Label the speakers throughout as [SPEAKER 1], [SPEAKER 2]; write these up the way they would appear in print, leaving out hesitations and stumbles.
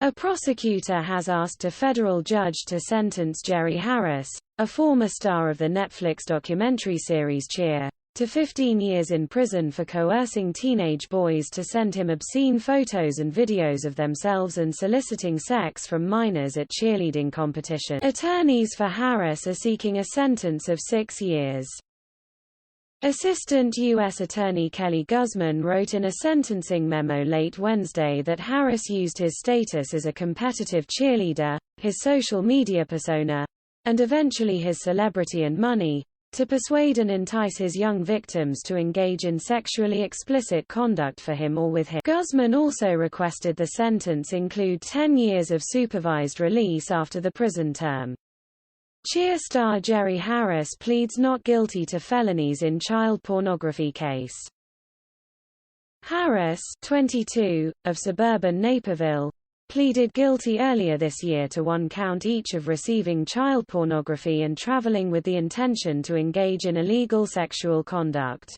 [SPEAKER 1] A prosecutor has asked a federal judge to sentence Jerry Harris, a former star of the Netflix documentary series Cheer, to 15 years in prison for coercing teenage boys to send him obscene photos and videos of themselves and soliciting sex from minors at cheerleading competitions. Attorneys for Harris are seeking a sentence of 6 years. Assistant U.S. Attorney Kelly Guzman wrote in a sentencing memo late Wednesday that Harris used his status as a competitive cheerleader, his social media persona, and eventually his celebrity and money, to persuade and entice his young victims to engage in sexually explicit conduct for him or with him. Guzman also requested the sentence include 10 years of supervised release after the prison term. Cheer star Jerry Harris pleads not guilty to felonies in child pornography case. Harris, 22, of suburban Naperville, pleaded guilty earlier this year to 1 count each of receiving child pornography and traveling with the intention to engage in illegal sexual conduct.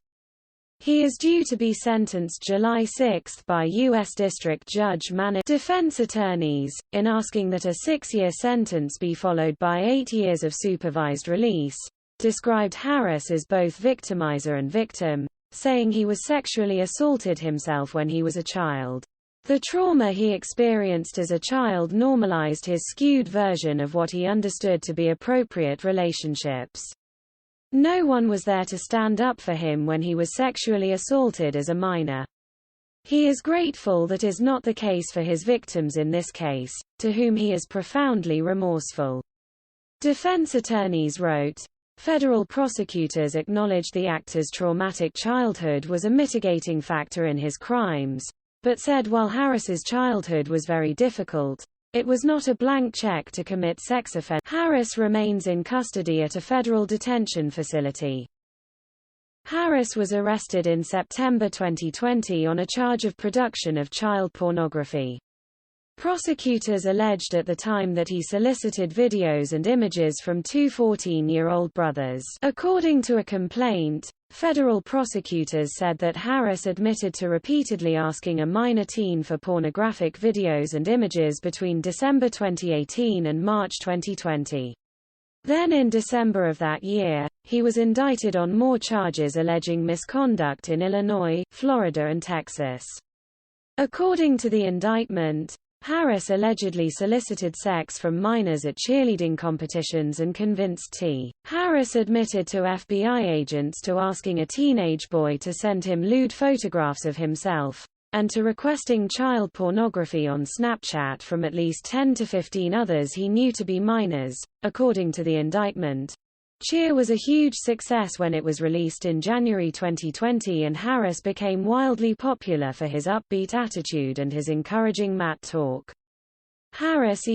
[SPEAKER 1] He is due to be sentenced July 6 by U.S. District Judge Manning. Defense attorneys, in asking that a 6-year sentence be followed by 8 years of supervised release, described Harris as both victimizer and victim, saying he was sexually assaulted himself when he was a child. The trauma he experienced as a child normalized his skewed version of what he understood to be appropriate relationships. No one was there to stand up for him when he was sexually assaulted as a minor. He is grateful that is not the case for his victims in this case, to whom he is profoundly remorseful. Defense attorneys wrote, federal prosecutors acknowledged the actor's traumatic childhood was a mitigating factor in his crimes, but said while Harris's childhood was very difficult, it was not a blank check to commit sex offense. Harris remains in custody at a federal detention facility. Harris was arrested in September 2020 on a charge of production of child pornography. Prosecutors alleged at the time that he solicited videos and images from 2 14-year-old brothers. According to a complaint, federal prosecutors said that Harris admitted to repeatedly asking a minor teen for pornographic videos and images between December 2018 and March 2020. Then in December of that year, he was indicted on more charges alleging misconduct in Illinois, Florida and Texas. According to the indictment, Harris allegedly solicited sex from minors at cheerleading competitions and convinced T. Harris admitted to FBI agents to asking a teenage boy to send him lewd photographs of himself, and to requesting child pornography on Snapchat from at least 10 to 15 others he knew to be minors. According to the indictment, Cheer was a huge success when it was released in January 2020, and Harris became wildly popular for his upbeat attitude and his encouraging mat talk. Harris